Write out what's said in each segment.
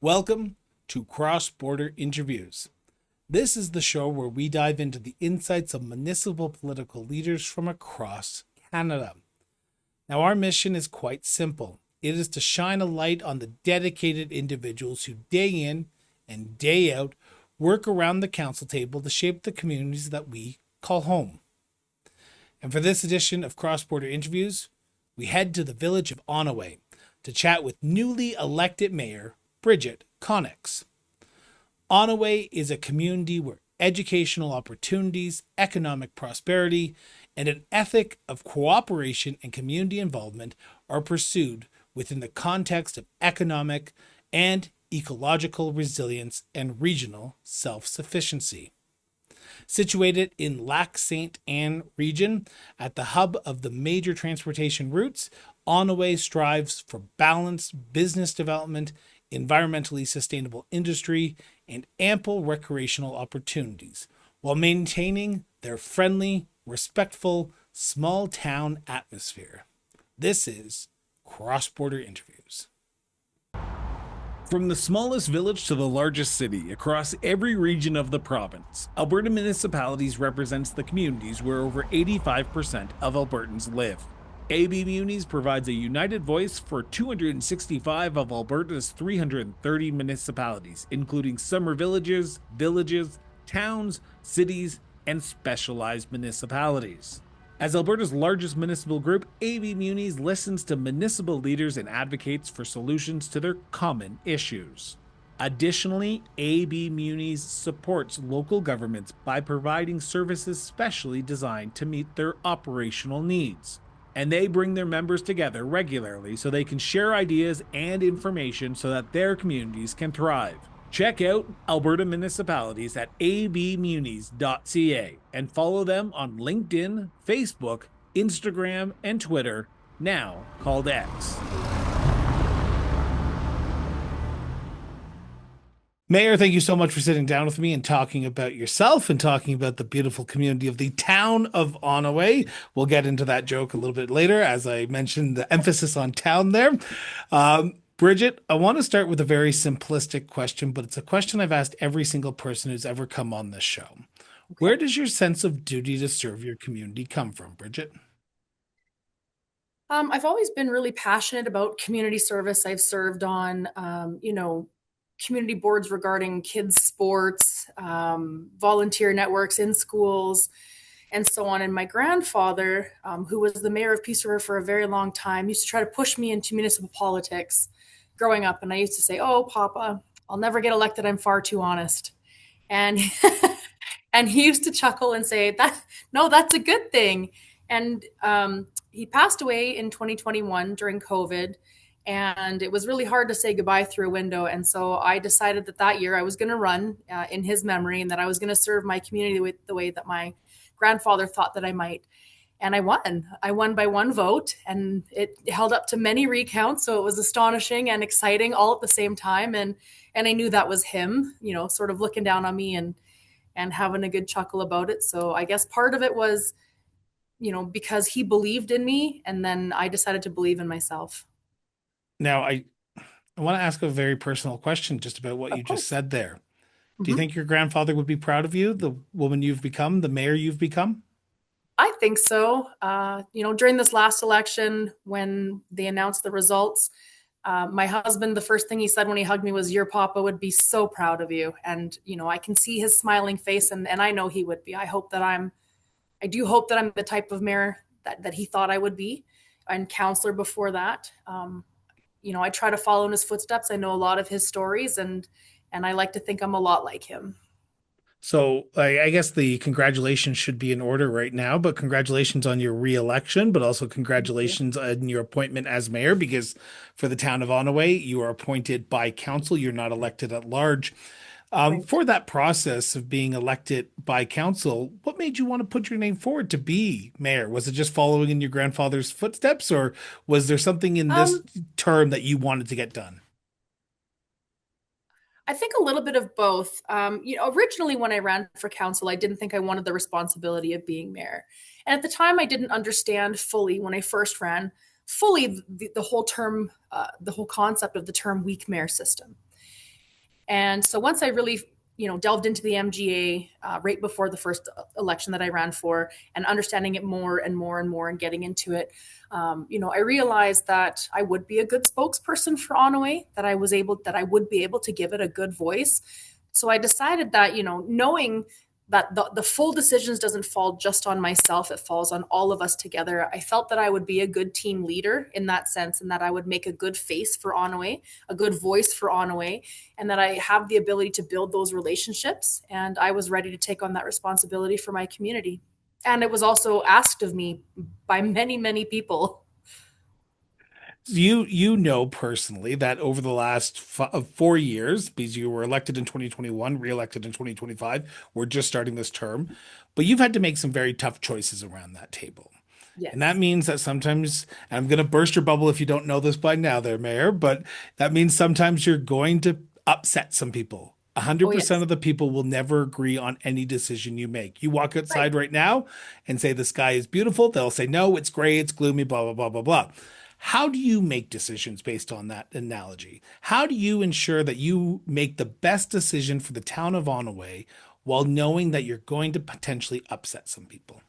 Welcome to Cross Border Interviews. This is the show where we dive into the insights of municipal political leaders from across Canada. Now, our mission is quite simple. It is to shine a light on the dedicated individuals who day in and day out work around the council table to shape the communities that we call home. And for this edition of Cross Border Interviews, we head to the village of Onoway to chat with newly elected Mayor Bridgitte Coninx. Onoway is a community where educational opportunities, economic prosperity, and an ethic of cooperation and community involvement are pursued within the context of economic and ecological resilience and regional self-sufficiency. Situated in Lac Ste region, at the hub of the major transportation routes, Onoway strives for balanced business development, environmentally sustainable industry, and ample recreational opportunities, while maintaining their friendly, respectful, small town atmosphere. This is Cross Border Interviews. From the smallest village to the largest city, across every region of the province, Alberta Municipalities represents the communities where over 85% of Albertans live. AB Munis provides a united voice for 265 of Alberta's 330 municipalities, including summer villages, towns, cities, and specialized municipalities. As Alberta's largest municipal group, AB Munis listens to municipal leaders and advocates for solutions to their common issues. Additionally, AB Munis supports local governments by providing services specially designed to meet their operational needs. And they bring their members together regularly so they can share ideas and information so that their communities can thrive. Check out Alberta Municipalities at abmunis.ca and follow them on LinkedIn, Facebook, Instagram, and Twitter, now called X. Mayor, thank you so much for sitting down with me and talking about yourself and talking about the beautiful community of the town of Onoway. We'll get into that joke a little bit later, as I mentioned the emphasis on town there. Bridgitte, I want to start with a very simplistic question, but it's a question I've asked every single person who's ever come on this show. Okay. Where does your sense of duty to serve your community come from, Bridgitte? I've always been really passionate about community service. I've served on, community boards regarding kids' sports, volunteer networks in schools, and so on. And my grandfather, who was the mayor of Peace River for a very long time, used to try to push me into municipal politics growing up. And I used to say, "Oh, Papa, I'll never get elected. I'm far too honest." And and he used to chuckle and say, that's a good thing." And he passed away in 2021 during COVID. And it was really hard to say goodbye through a window. And so I decided that year I was going to run in his memory, and that I was going to serve my community with the way that my grandfather thought that I might. And I won. I won by one vote, and it held up to many recounts. So it was astonishing and exciting all at the same time. And I knew that was him, sort of looking down on me and having a good chuckle about it. So I guess part of it was, because he believed in me, and then I decided to believe in myself. Now, I want to ask a very personal question just about what you just said there. Do you think your grandfather would be proud of you, the woman you've become, the mayor you've become? I think so. During this last election, when they announced the results, my husband, the first thing he said when he hugged me was, "Your papa would be so proud of you." And, I can see his smiling face, and I know he would be. I do hope that I'm the type of mayor that he thought I would be, and counselor before that. I try to follow in his footsteps. I know a lot of his stories, and I like to think I'm a lot like him. So I guess the congratulations should be in order right now, but congratulations on your re-election, but also congratulations on your appointment as mayor, because for the town of Onoway, you are appointed by council. You're not elected at large. For that process of being elected by council, what made you want to put your name forward to be mayor? Was it just following in your grandfather's footsteps, or was there something in this term that you wanted to get done? I think a little bit of both. Originally when I ran for council, I didn't think I wanted the responsibility of being mayor. And at the time, I didn't understand fully, when I first ran, fully the whole term, the whole concept of the term weak mayor system. And so once I really, delved into the MGA right before the first election that I ran for, and understanding it more and more and more, and getting into it, I realized that I would be a good spokesperson for Onoway, that I would be able to give it a good voice. So I decided that, knowing that the full decisions doesn't fall just on myself, it falls on all of us together. I felt that I would be a good team leader in that sense, and that I would make a good face for Onoway, a good voice for Onoway, and that I have the ability to build those relationships. And I was ready to take on that responsibility for my community. And it was also asked of me by many, many people. You know personally that over the last 4 years, because you were elected in 2021, reelected in 2025, we're just starting this term, but you've had to make some very tough choices around that table. And that Yes. means that sometimes, and I'm going to burst your bubble if you don't know this by now there, Mayor, but that means sometimes you're going to upset some people. Oh, 100% yes. of the people will never agree on any decision you make. You walk Right. outside right now and say the sky is beautiful. They'll say, no, it's gray, it's gloomy, blah, blah, blah, blah, blah. How do you make decisions based on that analogy? How do you ensure that you make the best decision for the town of Onoway while knowing that you're going to potentially upset some people?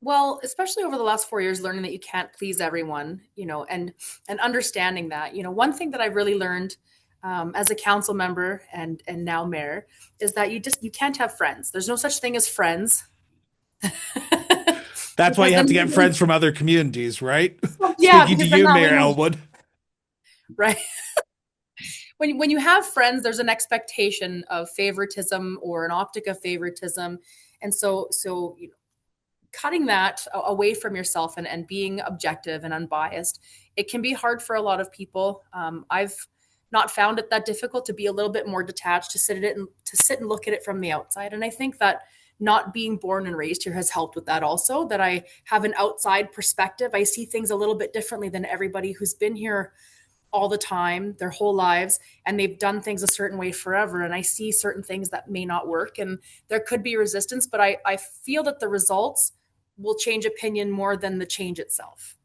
Well, especially over the last 4 years, learning that you can't please everyone, and understanding that, one thing that I really learned as a council member and now mayor is that you can't have friends. There's no such thing as friends. That's why Because you have then to get friends from other communities, right? yeah, Speaking to because then you, that way Mayor no, Elwood. right. When you have friends, there's an expectation of favoritism or an optic of favoritism, and so cutting that away from yourself and being objective and unbiased, it can be hard for a lot of people. I've not found it that difficult to be a little bit more detached, to sit and look at it from the outside. And I think that not being born and raised here has helped with that also, that I have an outside perspective. I see things a little bit differently than everybody who's been here all the time, their whole lives, and they've done things a certain way forever. And I see certain things that may not work, and there could be resistance, but I feel that the results will change opinion more than the change itself.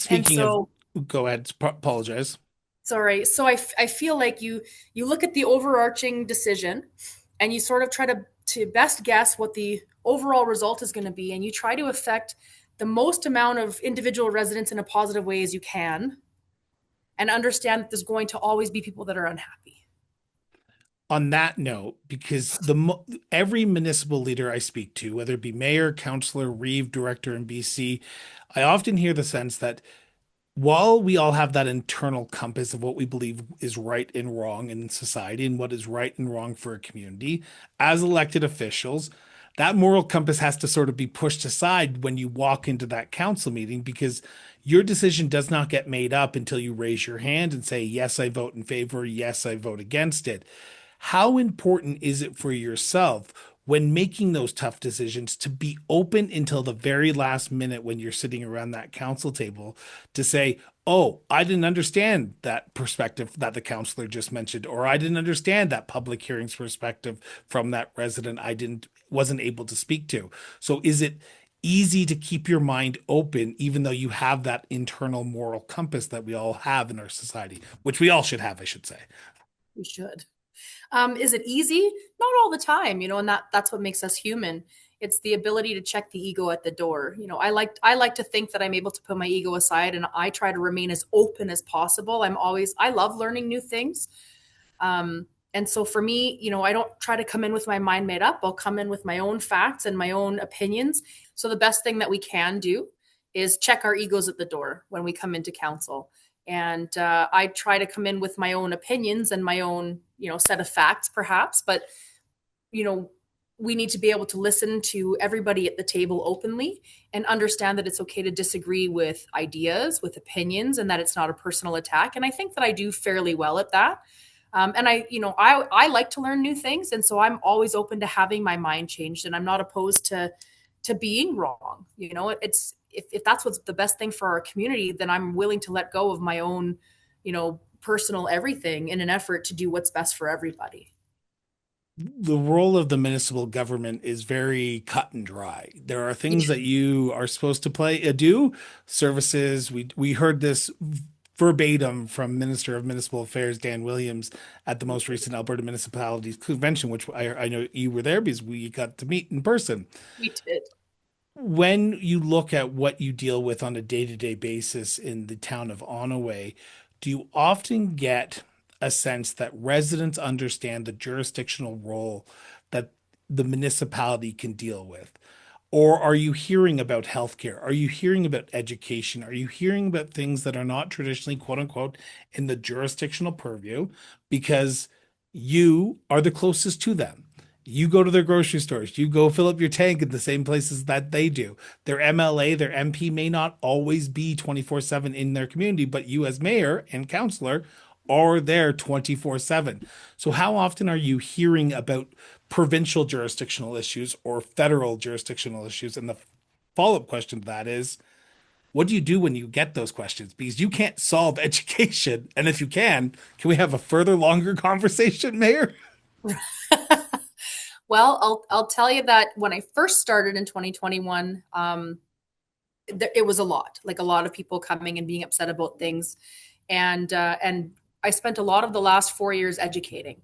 And Speaking of, so, go ahead, apologize. sorry. So I feel like you look at the overarching decision, and you sort of try to best guess what the overall result is going to be, and you try to affect the most amount of individual residents in a positive way as you can, and understand that there's going to always be people that are unhappy. On that note, because every municipal leader I speak to, whether it be mayor, councillor, reeve, director in BC, I often hear the sense that while we all have that internal compass of what we believe is right and wrong in society and what is right and wrong for a community, as elected officials, that moral compass has to sort of be pushed aside when you walk into that council meeting because your decision does not get made up until you raise your hand and say, yes, I vote in favor, yes, I vote against it. How important is it for yourself when making those tough decisions to be open until the very last minute when you're sitting around that council table to say, oh, I didn't understand that perspective that the counselor just mentioned, or I didn't understand that public hearings perspective from that resident I didn't wasn't able to speak to. So is it easy to keep your mind open even though you have that internal moral compass that we all have in our society, which we all should have, I should say. We should. Is it easy? Not all the time, and that's what makes us human. It's the ability to check the ego at the door. I like to think that I'm able to put my ego aside, and I try to remain as open as possible. I love learning new things. And so for me, I don't try to come in with my mind made up. I'll come in with my own facts and my own opinions. So the best thing that we can do is check our egos at the door when we come into council. And I try to come in with my own opinions and my own, set of facts, perhaps. But you know, we need to be able to listen to everybody at the table openly and understand that it's okay to disagree with ideas, with opinions, and that it's not a personal attack. And I think that I do fairly well at that. And I like to learn new things, and so I'm always open to having my mind changed, and I'm not opposed to being wrong. It's if that's what's the best thing for our community, then I'm willing to let go of my own, personal everything in an effort to do what's best for everybody. The role of the municipal government is very cut and dry. There are things that you are supposed to do services. We heard this verbatim from Minister of Municipal Affairs Dan Williams at the We most did. recent Alberta Municipalities Convention, which I know you were there because we got to meet in person. We did. When you look at what you deal with on a day-to-day basis in the town of Onoway, do you often get a sense that residents understand the jurisdictional role that the municipality can deal with? Or are you hearing about healthcare? Are you hearing about education? Are you hearing about things that are not traditionally, quote unquote, in the jurisdictional purview because you are the closest to them? You go to their grocery stores, you go fill up your tank in the same places that they do. Their MLA, their MP may not always be 24/7 in their community, but you, as mayor and councillor, are there 24/7. So, how often are you hearing about provincial jurisdictional issues or federal jurisdictional issues? And the follow up question to that is, what do you do when you get those questions? Because you can't solve education. And if you can we have a further longer conversation, Mayor? Well, I'll tell you that when I first started in 2021, it was a lot, like a lot of people coming and being upset about things, and I spent a lot of the last 4 years educating.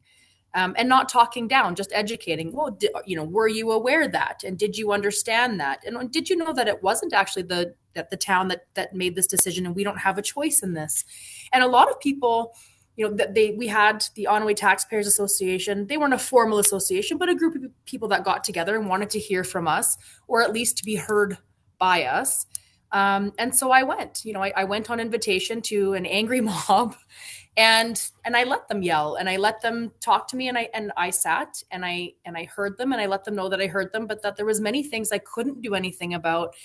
And not talking down, just educating. Well, were you aware that, and did you understand that, and did you know that it wasn't actually the town that made this decision, and we don't have a choice in this. And a lot of people, that we had the Onoway Taxpayers Association. They weren't a formal association, but a group of people that got together and wanted to hear from us, or at least to be heard by us. And so I went. I went on invitation to an angry mob, and I let them yell, and I let them talk to me, and I sat, and I heard them, and I let them know that I heard them, but that there was many things I couldn't do anything about.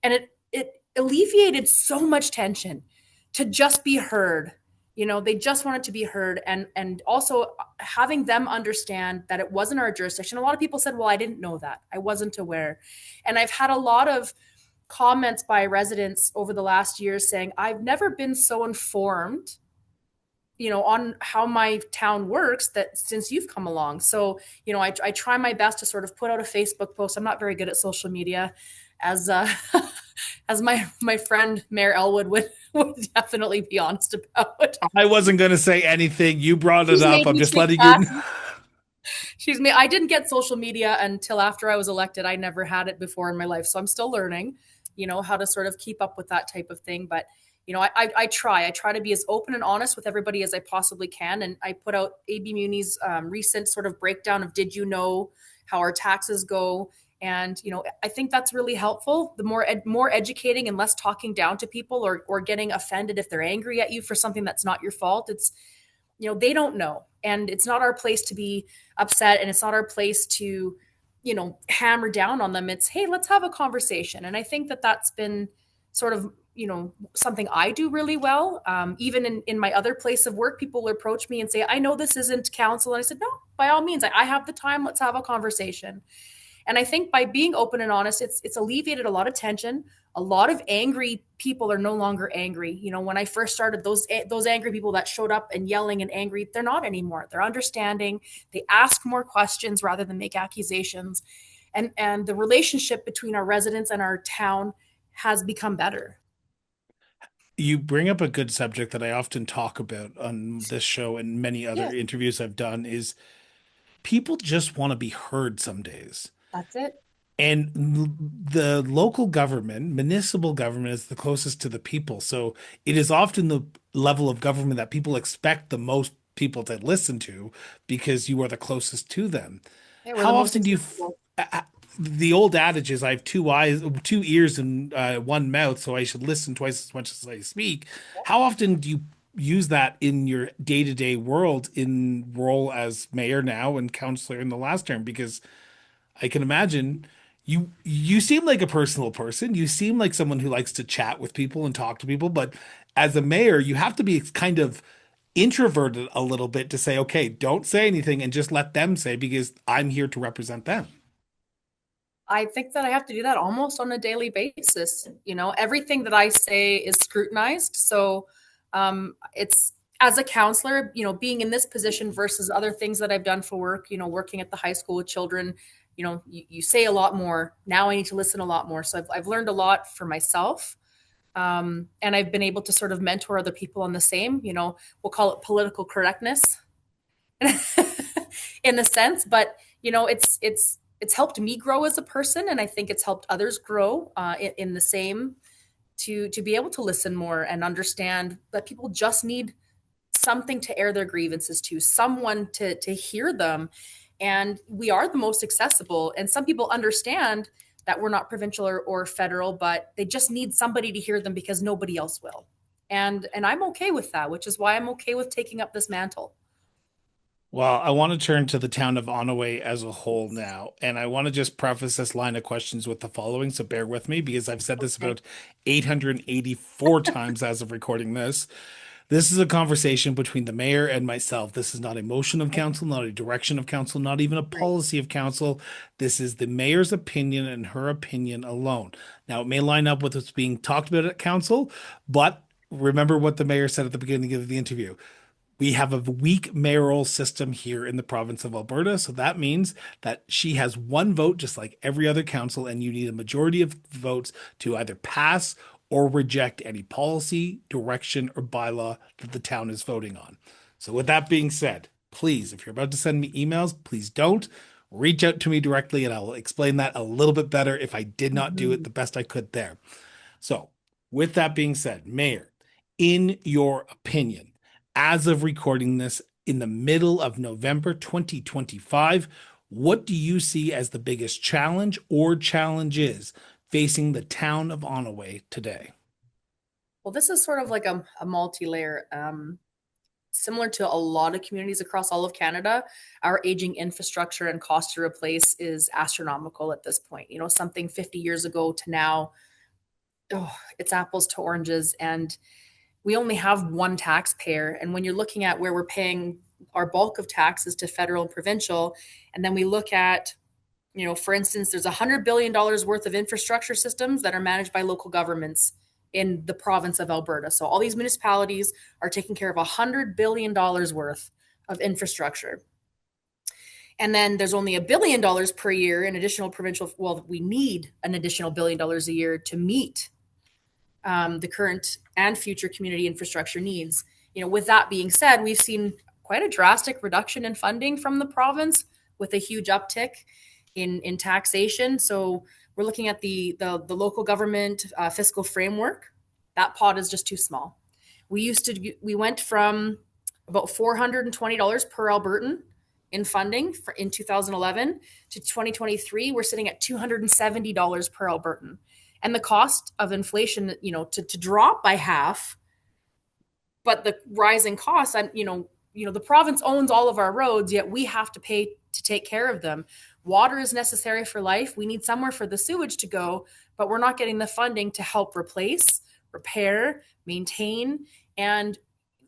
And it alleviated so much tension to just be heard. They just wanted to be heard, and also having them understand that it wasn't our jurisdiction. A lot of people said, well, I didn't know that, I wasn't aware. And I've had a lot of comments by residents over the last year saying, I've never been so informed, on how my town works, that since you've come along. So, I try my best to sort of put out a Facebook post. I'm not very good at social media, as as my friend Mayor Elwood would definitely be honest about. I wasn't going to say anything. You brought it She's up. made I'm me just speak letting you fast. know. I didn't get social media until after I was elected. I never had it before in my life. So I'm still learning, how to sort of keep up with that type of thing. But, I try to be as open and honest with everybody as I possibly can. And I put out AB Muni's recent sort of breakdown of, did you know how our taxes go? And, I think that's really helpful. The more educating and less talking down to people, or getting offended if they're angry at you for something that's not your fault. It's, they don't know, and it's not our place to be upset, and it's not our place to hammer down on them. It's, hey, let's have a conversation. And I think that that's been sort of something I do really well. Even in my other place of work, people will approach me and say, I know this isn't council, and I said, no, by all means, I have the time, let's have a conversation. And I think by being open and honest, it's alleviated a lot of tension. A lot of angry people are no longer angry. When I first started, those angry people that showed up and yelling and angry, they're not anymore. They're understanding. They ask more questions rather than make accusations. And the relationship between our residents and our town has become better. You bring up a good subject that I often talk about on this show and many other Yeah, interviews I've done is people just want to be heard some days. that's it. And the local government, municipal government, is the closest to the people. So it is often the level of government that people expect the most people to listen to because you are the closest to them. Yeah, we're the How most often do you, accessible. the old adage is I have two eyes, two ears, and one mouth, so I should listen twice as much as I speak. How often do you use that in your day-to-day world in role as mayor now and councillor in the last term? Because I can imagine you seem like a personal person. You seem like someone who likes to chat with people and talk to people, but as a mayor, you have to be kind of introverted a little bit to say, okay, don't say anything and just let them say because I'm here to represent them. I think that I have to do that almost on a daily basis. Everything that I say is scrutinized. So it's, as a counselor, being in this position versus other things that I've done for work, working at the high school with children, you say a lot more. Now I need to listen a lot more. So I've learned a lot for myself. And I've been able to sort of mentor other people on the same, we'll call it political correctness in a sense, but it's helped me grow as a person, and I think it's helped others grow in the same, to be able to listen more and understand that people just need something to air their grievances to, someone to hear them. And we are the most accessible. And some people understand that we're not provincial or federal, but they just need somebody to hear them because nobody else will. And I'm okay with that, which is why I'm okay with taking up this mantle. Well, I want to turn to the town of Onoway as a whole now. And I want to just preface this line of questions with the following. So bear with me because I've said this Okay. about 884 times as of recording this. This is a conversation between the mayor and myself. This is not a motion of council, not a direction of council, not even a Right. policy of council. This is the mayor's opinion and her opinion alone. Now, it may line up with what's being talked about at council, but remember what the mayor said at the beginning of the interview. We have a weak mayoral system here in the province of Alberta. So that means that she has one vote, just like every other council, and you need a majority of votes to either pass or reject any policy, direction, or bylaw that the town is voting on. So, with that being said, please, if you're about to send me emails, please don't. Reach out to me directly and I'll explain that a little bit better if I did not do it Mhm. the best I could there. So, with that being said, Mayor, in your opinion, as of recording this in the middle of November 2025, what do you see as the biggest challenge or challenges facing the town of Onoway today? Well, this is sort of like a multi-layer. Similar to a lot of communities across all of Canada, our aging infrastructure and cost to replace is astronomical at this point. Something 50 years ago to now, oh, it's apples to oranges. And we only have one taxpayer. And when you're looking at where we're paying our bulk of taxes to federal and provincial, and then we look at, for instance, there's $100 billion worth of infrastructure systems that are managed by local governments in the province of Alberta. So all these municipalities are taking care of $100 billion worth of infrastructure. And then there's only $1 billion per year in additional provincial. Well, we need an additional $1 billion a year to meet the current and future community infrastructure needs. With that being said, we've seen quite a drastic reduction in funding from the province with a huge uptick in taxation. So we're looking at the local government fiscal framework. That pot is just too small. We went from about $420 per Albertan in funding in 2011 to 2023. We're sitting at $270 per Albertan, and the cost of inflation, to drop by half, but the rising costs, and the province owns all of our roads, yet we have to pay to take care of them. Water is necessary for life. We need somewhere for the sewage to go, but we're not getting the funding to help replace, repair, maintain. And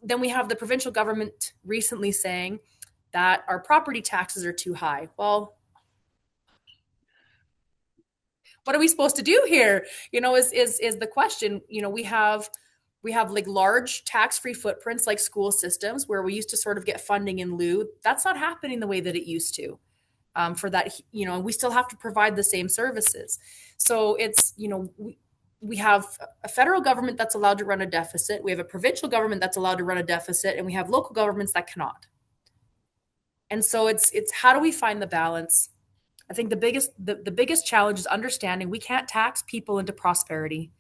then we have the provincial government recently saying that our property taxes are too high. Well, what are we supposed to do here? Is the question. We have like large tax-free footprints like school systems where we used to sort of get funding in lieu. That's not happening the way that it used to. For that, we still have to provide the same services. So it's, we have a federal government that's allowed to run a deficit. We have a provincial government that's allowed to run a deficit, and we have local governments that cannot. And so it's how do we find the balance? I think the biggest challenge is understanding we can't tax people into prosperity.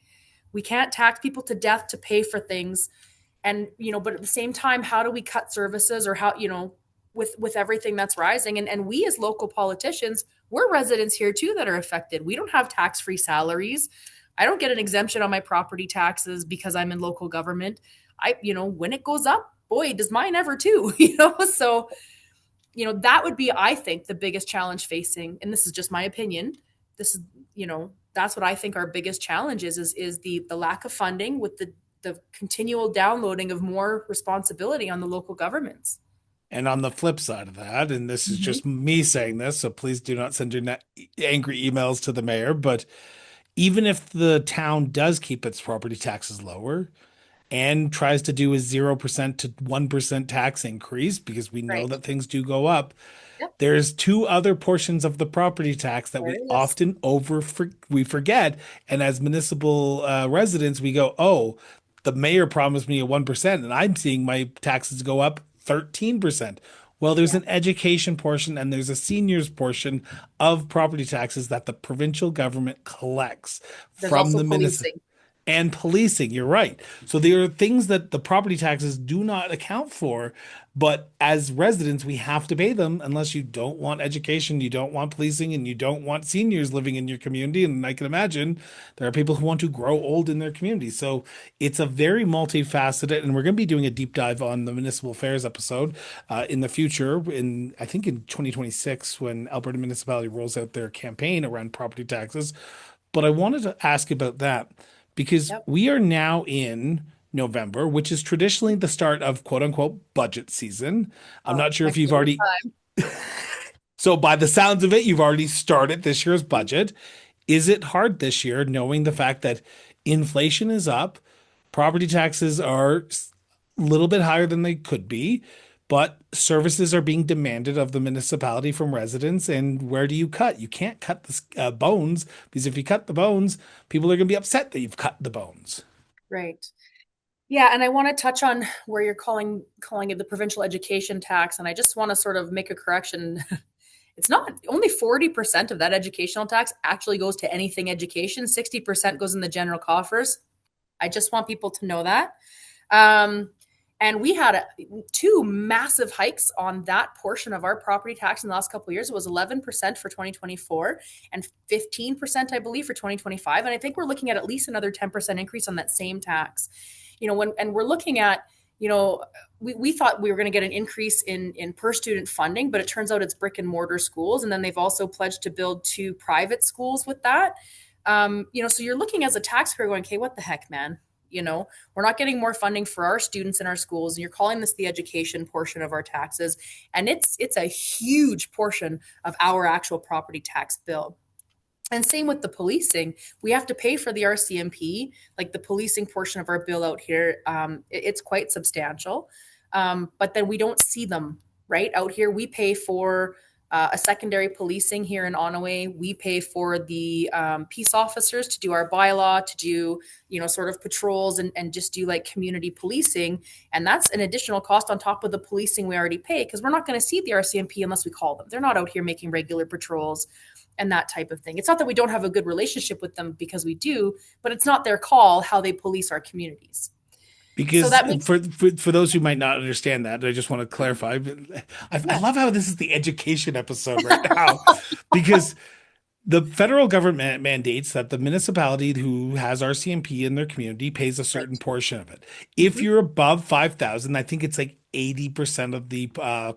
We can't tax people to death to pay for things. And but at the same time, how do we cut services, or how, with everything that's rising? And we as local politicians, we're residents here too that are affected. We don't have tax-free salaries. I don't get an exemption on my property taxes because I'm in local government. When it goes up, boy, does mine ever too. So that would be, I think, the biggest challenge facing, and this is just my opinion. This is, that's what I think our biggest challenge is the lack of funding with the continual downloading of more responsibility on the local governments. And on the flip side of that, and this is Mm-hmm. just me saying this, so please do not send your angry emails to the mayor, but even if the town does keep its property taxes lower, and tries to do a 0% to 1% tax increase because we know Right. that things do go up. Yep. There's two other portions of the property tax that There we it is. often we forget, and as municipal residents, we go, "Oh, the mayor promised me a 1%, and I'm seeing my taxes go up 13%." Well, there's Yeah. an education portion and there's a seniors portion of property taxes that the provincial government collects There's from also the municipal policing. and policing. You're right. So there are things that the property taxes do not account for, but as residents, we have to pay them unless you don't want education, you don't want policing, and you don't want seniors living in your community. And I can imagine there are people who want to grow old in their community. So it's a very multifaceted, and we're going to be doing a deep dive on the municipal affairs episode in the future. In I think in 2026, when Alberta Municipality rolls out their campaign around property taxes. But I wanted to ask about that because Yep. we are now in November, which is traditionally the start of quote unquote budget season. I'm Oh, not sure my if you've favorite already, time. so by the sounds of it, you've already started this year's budget. Is it hard this year knowing the fact that inflation is up, property taxes are a little bit higher than they could be, but services are being demanded of the municipality from residents? And where do you cut? You can't cut the bones because if you cut the bones, people are going to be upset that you've cut the bones. Right. Yeah, and I want to touch on where you're calling it the provincial education tax, and I just want to sort of make a correction. It's not only 40% of that educational tax actually goes to anything education. 60% goes in the general coffers. I just want people to know that. Um, and we had two massive hikes on that portion of our property tax in the last couple of years. It was 11% for 2024 and 15%, I believe, for 2025. And I think we're looking at least another 10% increase on that same tax. And we're looking at, we thought we were going to get an increase in per student funding, but it turns out it's brick and mortar schools. And then they've also pledged to build two private schools with that. So you're looking as a taxpayer going, okay, what the heck, man? We're not getting more funding for our students in our schools, and you're calling this the education portion of our taxes, and it's a huge portion of our actual property tax bill. And same with the policing. We have to pay for the RCMP, like the policing portion of our bill out here. It's quite substantial. But then we don't see them right out here. We pay for a secondary policing here in Onoway. We pay for the peace officers to do our bylaw, to do, sort of patrols and just do like community policing. And that's an additional cost on top of the policing we already pay because we're not going to see the RCMP unless we call them. They're not out here making regular patrols and that type of thing. It's not that we don't have a good relationship with them because we do, but it's not their call how they police our communities. So Because that makes for those who might not understand that, I just want to clarify. I yeah, love how this is the education episode right now, because the federal government mandates that the municipality who has RCMP in their community pays a certain right. portion of it. If Mm-hmm. you're above 5,000, I think it's like 80% of the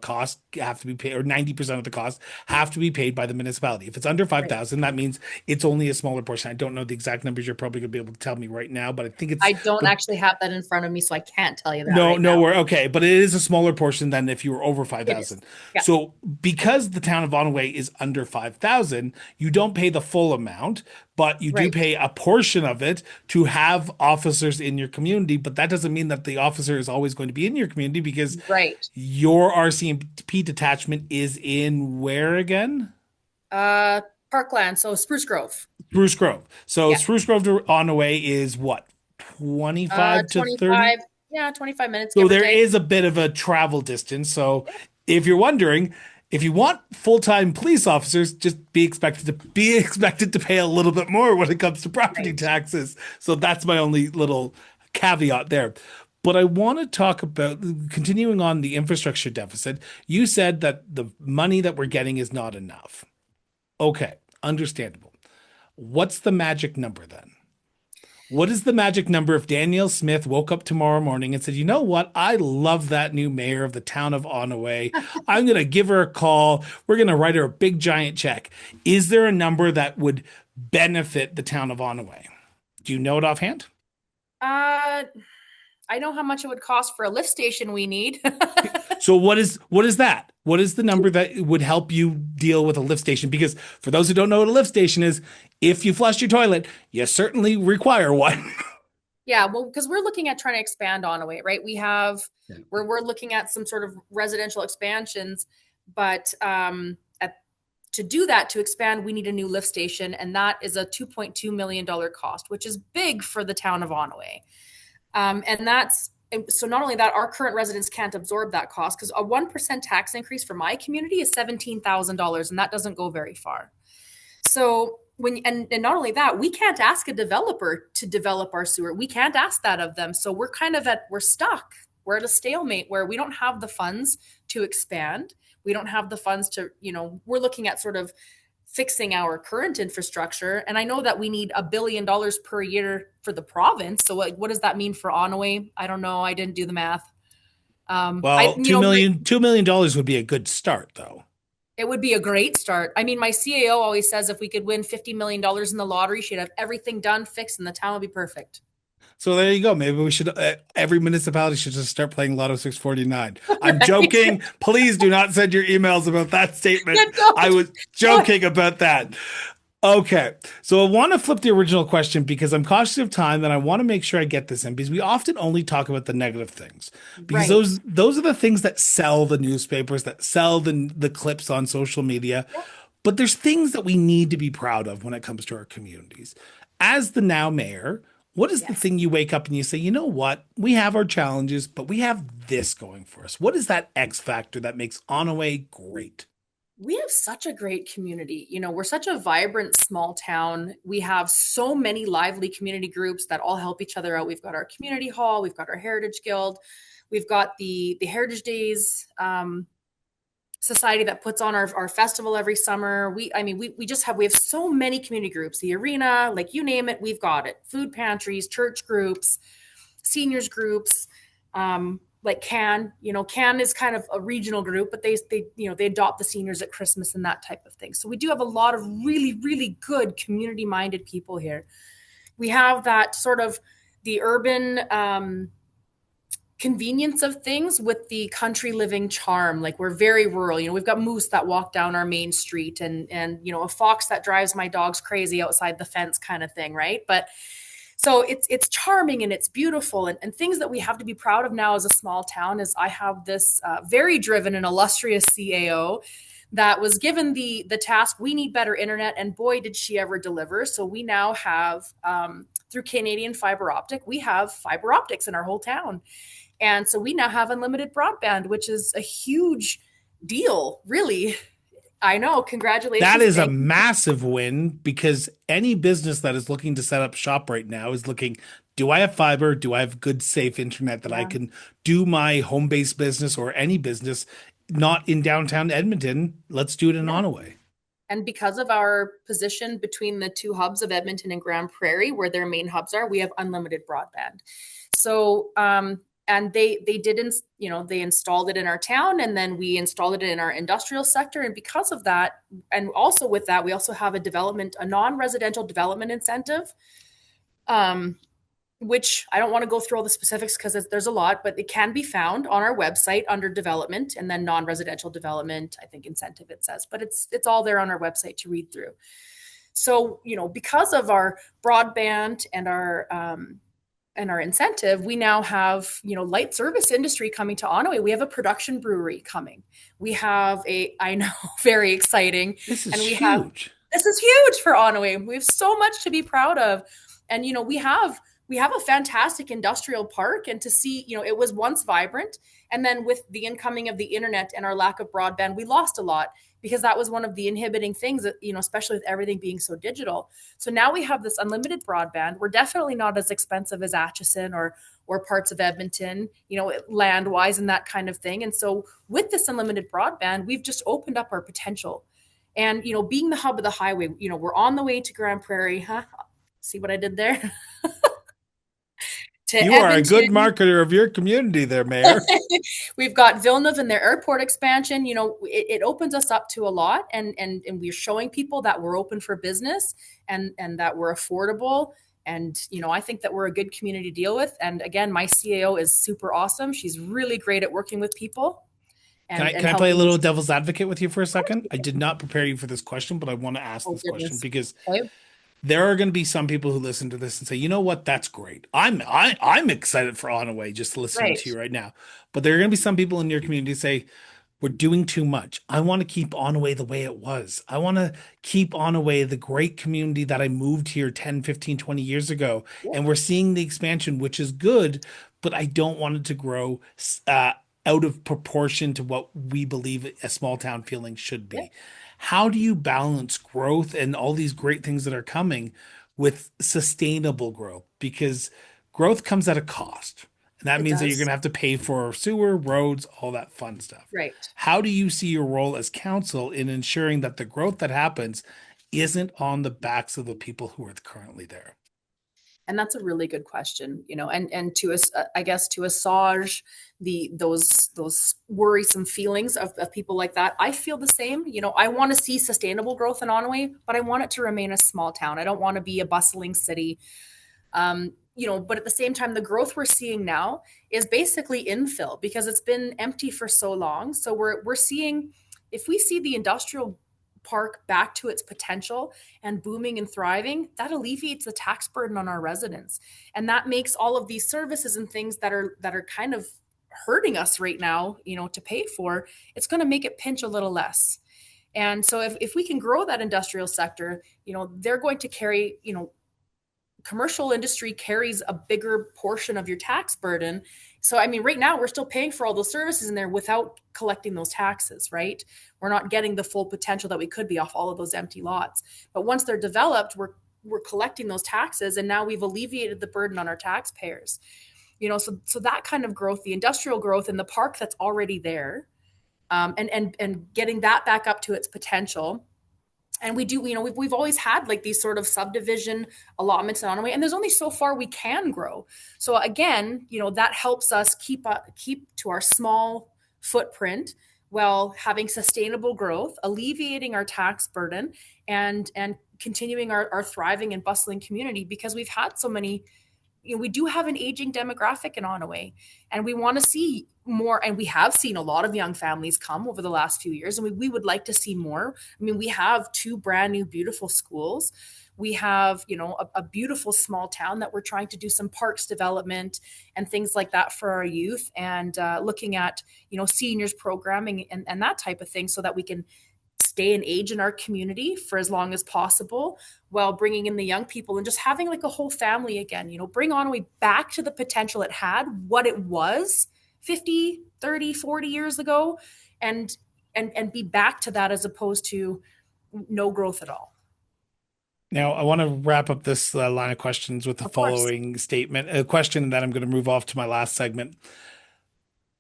cost have to be paid, or 90% of the cost have to be paid by the municipality. If it's under Right. 5,000, that means it's only a smaller portion. I don't know the exact numbers. You're probably going to be able to tell me right now, but I think it's I don't the actually have that in front of me, so I can't tell you that no, right now. nowhere. Okay, but it is a smaller portion than if you were over It is. 5,000. Yeah. So because the town of Onaway is under 5,000, you don't pay the full amount, but you do Right. pay a portion of it to have officers in your community. But that doesn't mean that the officer is always going to be in your community because Right. your RCMP detachment is in where again? Uh, Parkland, so Spruce Grove. Spruce Grove. So Yeah. Spruce Grove to Onaway is what, 25 to 30? 25. Yeah, 25 minutes, So give or there take. is a bit of a travel distance. So if you're wondering, if you want full-time police officers, just be expected to pay a little bit more when it comes to property Right. taxes. So that's my only little caveat there. But I want to talk about continuing on the infrastructure deficit. You said that the money that we're getting is not enough. Okay, understandable. What's the magic number then? What is the magic number if Danielle Smith woke up tomorrow morning and said, you know what? I love that new mayor of the town of Onaway. I'm going to give her a call. We're going to write her a big giant check. Is there a number that would benefit the town of Onaway? Do you know it offhand? Uh, I know how much it would cost for a lift station we need. So what is that? What is the number that would help you deal with a lift station? Because for those who don't know what a lift station is, if you flush your toilet, you certainly require one. Yeah, well, because we're looking at trying to expand Onoway, right? We have Yeah. we're looking at some sort of residential expansions, but to do that, to expand, we need a new lift station, and that is a $2.2 million cost, which is big for the town of Onoway. And that's so not only that, our current residents can't absorb that cost because a 1% tax increase for my community is $17,000, and that doesn't go very far. So and not only that, we can't ask a developer to develop our sewer. We can't ask that of them. So we're stuck. We're at a stalemate where we don't have the funds to expand. We don't have the funds to, we're looking at sort of fixing our current infrastructure. And I know that we need $1 billion per year for the province. So what does that mean for Onaway? I don't know. I didn't do the math. Well, $2 million would be a good start, though. It would be a great start. I mean, my CAO always says if we could win $50 million in the lottery, she'd have everything done, fixed, and the town would be perfect. So there you go. Maybe we should, every municipality should just start playing Lotto 649. I'm joking. Please do not send your emails about that statement. I was joking about that. Okay. So I want to flip the original question because I'm cautious of time and I want to make sure I get this in because we often only talk about the negative things because Right. those are the things that sell the newspapers, that sell the clips on social media. But there's things that we need to be proud of when it comes to our communities. As the now mayor, what is the Yes. thing you wake up and you say, you know what? We have our challenges, but we have this going for us. What is that X factor that makes Onaway great? We have such a great community. We're such a vibrant small town. We have so many lively community groups that all help each other out. We've got our community hall, we've got our Heritage Guild, we've got the Heritage Days society that puts on our festival every summer. We have so many community groups, the arena, like you name it, we've got it. Food pantries, church groups, seniors groups, like Can is kind of a regional group, but they adopt the seniors at Christmas and that type of thing. So we do have a lot of really, really good community minded people here. We have that sort of the urban convenience of things with the country living charm. Like we're very rural. We've got moose that walk down our main street and a fox that drives my dogs crazy outside the fence kind of thing, right? But so it's charming and it's beautiful and things that we have to be proud of now as a small town is I have this very driven and illustrious CAO that was given the task. We need better internet, and boy did she ever deliver. So we now have through Canadian fiber optic, we have fiber optics in our whole town. And so we now have unlimited broadband, which is a huge deal, really. I know. Congratulations. That is a Thank you. massive win because any business that is looking to set up shop right now is looking, do I have fiber? Do I have good, safe internet that I Yeah. can do my home-based business or any business not in downtown Edmonton? Let's do it in Yeah. Onaway. And because of our position between the two hubs of Edmonton and Grand Prairie, where their main hubs are, we have unlimited broadband. So, and they installed it in our town, and then we installed it in our industrial sector. And because of that, and also with that, we also have a non-residential development incentive. Which I don't want to go through all the specifics because there's a lot, but it can be found on our website under development and then non-residential development, I think incentive it says, but it's all there on our website to read through. So, because of our broadband and our incentive, we now have, light service industry coming to Onaway. We have a production brewery coming. We have I know, very exciting. This is And huge. this is huge for Onaway. We have so much to be proud of. And, we have a fantastic industrial park, and to see, it was once vibrant. And then with the incoming of the internet and our lack of broadband, we lost a lot because that was one of the inhibiting things that, especially with everything being so digital. So now we have this unlimited broadband. We're definitely not as expensive as Atchison or parts of Edmonton, land wise and that kind of thing. And so with this unlimited broadband, we've just opened up our potential. And, being the hub of the highway, we're on the way to Grand Prairie, huh? See what I did there? To You are a good Edmonton. marketer of your community there, Mayor. We've got Villeneuve and their airport expansion. It opens us up to a lot, and we're showing people that we're open for business and that we're affordable. And I think that we're a good community to deal with. And again, my CAO is super awesome. She's really great at working with people Can I and can I play a helping little these. devil's advocate with you for a second? I did not prepare you for this question, but I want to ask Oh this question goodness. because Okay. there are going to be some people who listen to this and say, you know what, that's great. I'm excited for Onaway just listening Right. to you right now. But there are going to be some people in your community who say, we're doing too much. I want to keep Onaway the way it was. I want to keep Onaway the great community that I moved here 10, 15, 20 years ago. Yeah. And we're seeing the expansion, which is good, but I don't want it to grow out of proportion to what we believe a small town feeling should Yeah. be. How do you balance growth and all these great things that are coming with sustainable growth? Because growth comes at a cost. And that It means that you're going does. to have to pay for sewer, roads, all that fun stuff. Right. How do you see your role as council in ensuring that the growth that happens isn't on the backs of the people who are currently there? And that's a really good question, and to us, I guess, to assuage those worrisome feelings of people like that. I feel the same. I want to see sustainable growth in Onaway, but I want it to remain a small town. I don't want to be a bustling city. But at the same time, the growth we're seeing now is basically infill because it's been empty for so long. So we're seeing, if we see the industrial park back to its potential and booming and thriving, that alleviates the tax burden on our residents. And that makes all of these services and things that are kind of hurting us right now, to pay for, it's going to make it pinch a little less. And so if we can grow that industrial sector, they're going to carry, commercial industry carries a bigger portion of your tax burden. So, I mean, right now we're still paying for all those services in there without collecting those taxes, right? We're not getting the full potential that we could be off all of those empty lots. But once they're developed, we're collecting those taxes, and now we've alleviated the burden on our taxpayers. So that kind of growth, the industrial growth in the park that's already there, and getting that back up to its potential. And we do, we've always had like these sort of subdivision allotments in Onaway, and there's only so far we can grow. So again, that helps us keep to our small footprint while having sustainable growth, alleviating our tax burden, and continuing our thriving and bustling community, because we've had so many, we do have an aging demographic in Onaway, and we want to see more. And we have seen a lot of young families come over the last few years, and we would like to see more. I mean, we have two brand new, beautiful schools. We have, a beautiful small town that we're trying to do some parks development and things like that for our youth, and looking at, seniors programming and that type of thing, so that we can stay and age in our community for as long as possible while bringing in the young people and just having like a whole family again. Bring Onaway back to the potential it had, what it was 50, 30, 40 years ago, and be back to that, as opposed to no growth at all. Now, I want to wrap up this line of questions with the Of course. following statement, a question that I'm going to move off to my last segment.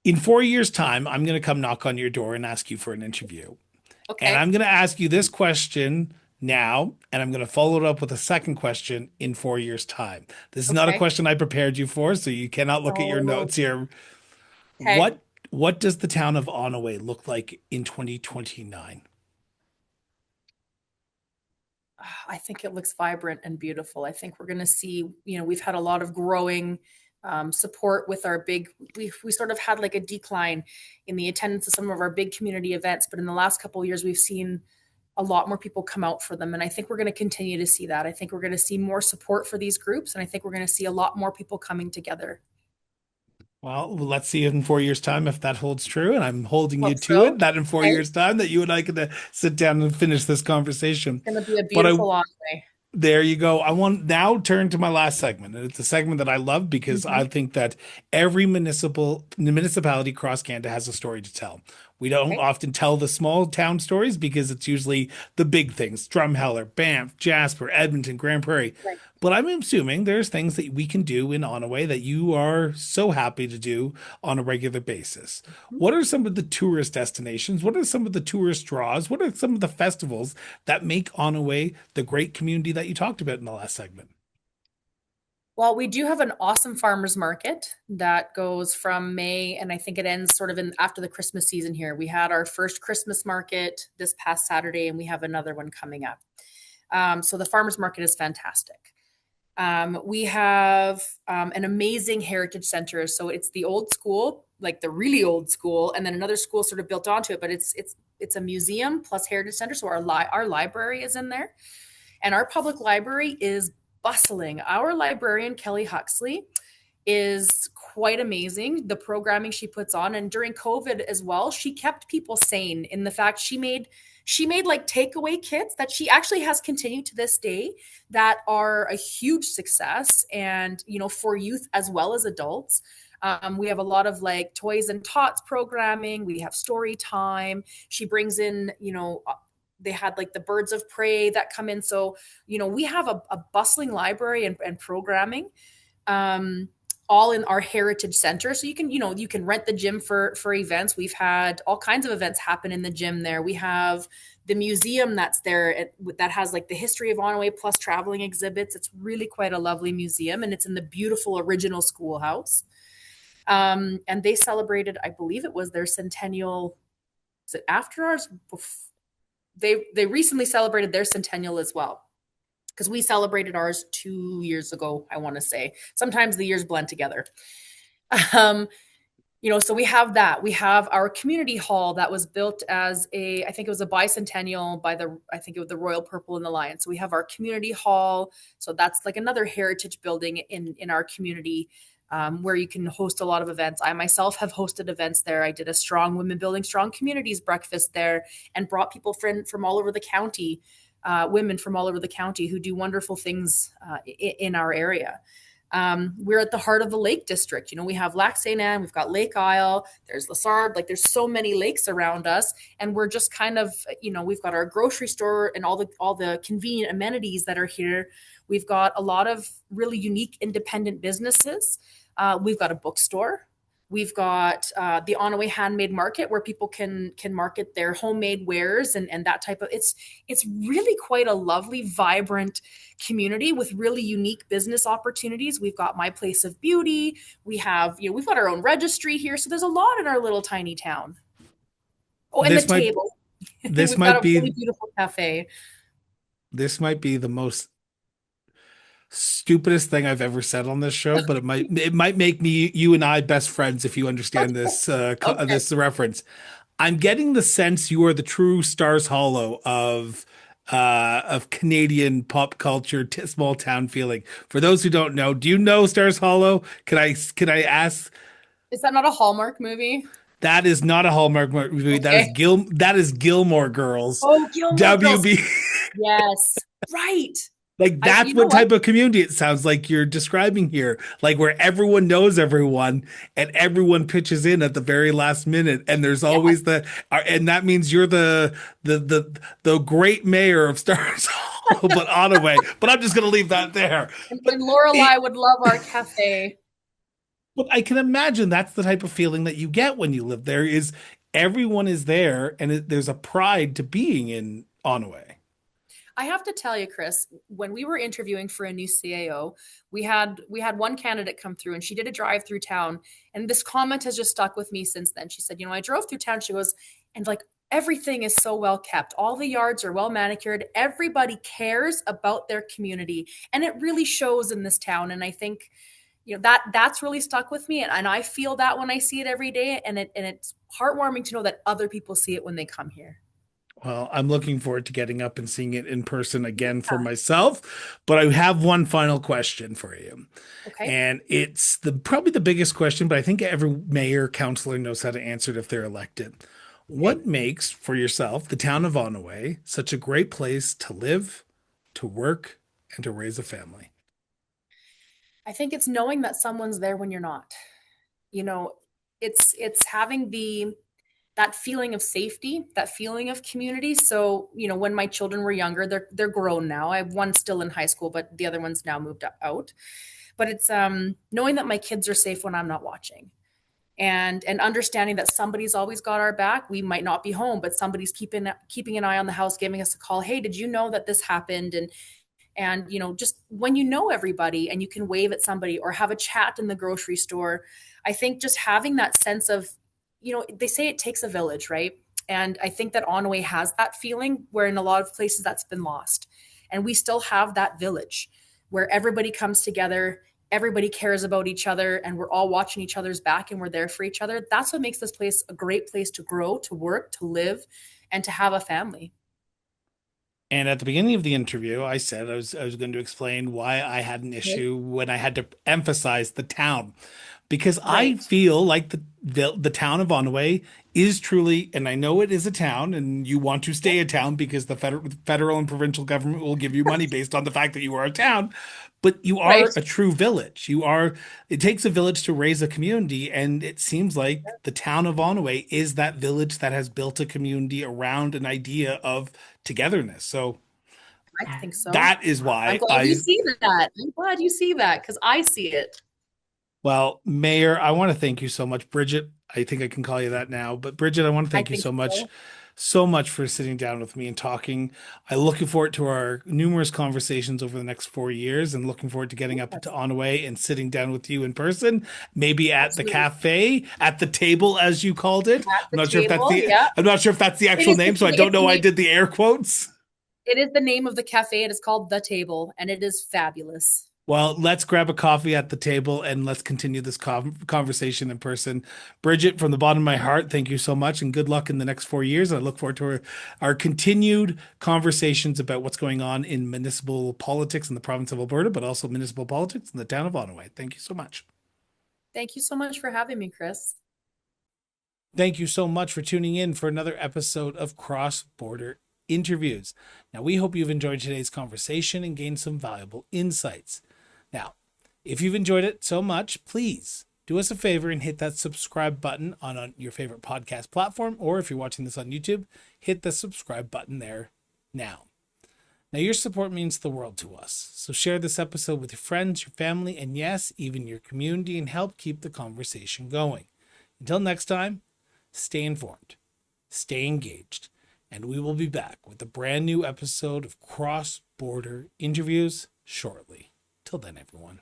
In 4 years' time, I'm going to come knock on your door and ask you for an interview. And Okay. I'm going to ask you this question now, and I'm going to follow it up with a second question in 4 years' time. This is not a Okay. question I prepared you for, so you cannot look at your Oh, notes here. okay. What does the town of Onaway look like in 2029? I think it looks vibrant and beautiful. I think we're going to see, we've had a lot of growing support with our big, we sort of had like a decline in the attendance of some of our big community events, but in the last couple of years, we've seen a lot more people come out for them. And I think we're going to continue to see that. I think we're going to see more support for these groups. And I think we're going to see a lot more people coming together. Well, let's see in 4 years' time if that holds true. And I'm holding you Hope to it so. that in four Okay. years' time that you and I can sit down and finish this conversation. It's going to be a But I beautiful Onaway. There you go. I want now turn to my last segment. And it's a segment that I love because I Mhm. think that every municipality across Canada has a story to tell. We don't Okay. often tell the small town stories because it's usually the big things, Drumheller, Banff, Jasper, Edmonton, Grand Prairie. Right. But I'm assuming there's things that we can do in Onaway that you are so happy to do on a regular basis. What are some of the tourist destinations? What are some of the tourist draws? What are some of the festivals that make Onaway the great community that you talked about in the last segment? Well, we do have an awesome farmers market that goes from May, and I think it ends sort of in after the Christmas season here. We had our first Christmas market this past Saturday, and we have another one coming up. So the farmers market is fantastic. We have an amazing heritage center. So it's the old school, like the really old school, and then another school sort of built onto it. But it's a museum plus heritage center. So our library is in there. And our public library is bustling. Our librarian, Kelly Huxley, is quite amazing. The programming she puts on, and during COVID as well, she kept people sane in the fact she made like takeaway kits that she actually has continued to this day that are a huge success, and for youth as well as adults. We have a lot of like toys and tots programming. We have story time. She brings in, they had like the birds of prey that come in. So, we have a bustling library and programming. Um, all in our heritage center, so you can rent the gym for events. We've had all kinds of events happen in the gym there. We have the museum that's there that has like the history of Onoway plus traveling exhibits. It's really quite a lovely museum, and it's in the beautiful original schoolhouse. And they celebrated, I believe it was their centennial. Is it after ours? They recently celebrated their centennial as well, because we celebrated ours 2 years ago, I want to say. Sometimes the years blend together. Um, so we have that. We have our community hall that was built as I think it was a bicentennial by I think it was the Royal Purple and the Lion. So we have our community hall. So that's like another heritage building in our community, where you can host a lot of events. I myself have hosted events there. I did a Strong Women Building Strong Communities breakfast there and brought people from all over the county, women from all over the county who do wonderful things in our area. We're at the heart of the Lake District. We have Lac Ste, we've got Lake Isle, there's Lessard, like there's so many lakes around us, and we're just kind of, we've got our grocery store and all the convenient amenities that are here. We've got a lot of really unique independent businesses. We've got a bookstore. We've got the Onoway Handmade Market, where people can market their homemade wares and that type of. It's really quite a lovely, vibrant community with really unique business opportunities. We've got My Place of Beauty. We've got our own registry here, so there's a lot in our little tiny town. Oh, and the This might table. this We've got might a really be beautiful cafe. this might be the most stupidest thing I've ever said on this show, but it might make you and I best friends if you understand this Okay. this reference. I'm getting the sense you are the true Stars Hollow of Canadian pop culture, small town feeling. For those who don't know, do you know Stars Hollow? Can I ask? Is that not a Hallmark movie? That is not a Hallmark movie. Okay. That is Gilmore Girls. Oh, Gilmore Girls. WB. Yes. Right. Like that's You know what what? type of community it sounds like you're describing here. Like where everyone knows everyone and everyone pitches in at the very last minute, and there's always and that means you're the great mayor of Stars Hollow, but Onaway. But I'm just gonna leave that there. And But Lorelai would love our cafe. but I can imagine that's the type of feeling that you get when you live there. Is everyone is there, and there's a pride to being in Onaway. I have to tell you, Chris, when we were interviewing for a new CAO, we had one candidate come through, and she did a drive through town, and this comment has just stuck with me since then. She said, "I drove through town." She goes, "And like everything is so well kept. All the yards are well manicured. Everybody cares about their community, and it really shows in this town." And I think that's really stuck with me, and I feel that when I see it every day, and it's heartwarming to know that other people see it when they come here. Well, I'm looking forward to getting up and seeing it in person again for myself. But I have one final question for you. Okay. And it's probably the biggest question, but I think every mayor, councilor knows how to answer it if they're elected. Okay. What makes, for yourself, the town of Onaway such a great place to live, to work, and to raise a family? I think it's knowing that someone's there when you're not. You know, it's having the that feeling of safety, that feeling of community. So, when my children were younger, they're grown now. I have one still in high school, but the other one's now moved out. But it's knowing that my kids are safe when I'm not watching. And understanding that somebody's always got our back. We might not be home, but somebody's keeping an eye on the house, giving us a call. Hey, did you know that this happened? And just when everybody and you can wave at somebody or have a chat in the grocery store. I think just having that sense of, they say it takes a village, right? And I think that Onaway has that feeling, where in a lot of places that's been lost, and we still have that village where everybody comes together, everybody cares about each other, and we're all watching each other's back, and we're there for each other. That's what makes this place a great place to grow, to work, to live, and to have a family. And at the beginning of the interview, I said I was going to explain why I had an Okay. issue when I had to emphasize the town, because I Right. feel like the town of Onoway is truly, and I know it is a town, and you want to stay a town because the federal and provincial government will give you money based on the fact that you are a town, but you Right. are a true village. You are. It takes a village to raise a community, and it seems like the town of Onoway is that village that has built a community around an idea of togetherness. So I think so. that is I'm why glad you see that. I'm glad you see that because I see it. well, Mayor, I want to thank you so much. Bridgitte, I think I can call you that now, but Bridgitte, I want to I thank you think so. so much for sitting down with me and talking. I'm looking forward to our numerous conversations over the next 4 years and looking forward to getting up to Yes, Onaway and sitting down with you in person, maybe at the absolutely. cafe, at the table, as you called it. At the table. Yeah. I'm not sure if that's the It actual is name, so I don't it's the know why I name. did the air quotes. It is the name of the cafe. It is called The Table, and it is fabulous. Well, let's grab a coffee at the table and let's continue this conversation in person. Bridgitte, from the bottom of my heart, thank you so much and good luck in the next 4 years. I look forward to our continued conversations about what's going on in municipal politics in the province of Alberta, but also municipal politics in the town of Onaway. Thank you so much. Thank you so much for having me, Chris. Thank you so much for tuning in for another episode of Cross Border Interviews. Now, we hope you've enjoyed today's conversation and gained some valuable insights. Now, if you've enjoyed it so much, please do us a favor and hit that subscribe button on your favorite podcast platform, or if you're watching this on YouTube, hit the subscribe button there now. Now, your support means the world to us, so share this episode with your friends, your family, and yes, even your community, and help keep the conversation going. Until next time, stay informed, stay engaged, and we will be back with a brand new episode of Cross Border Interviews shortly. Till then, everyone.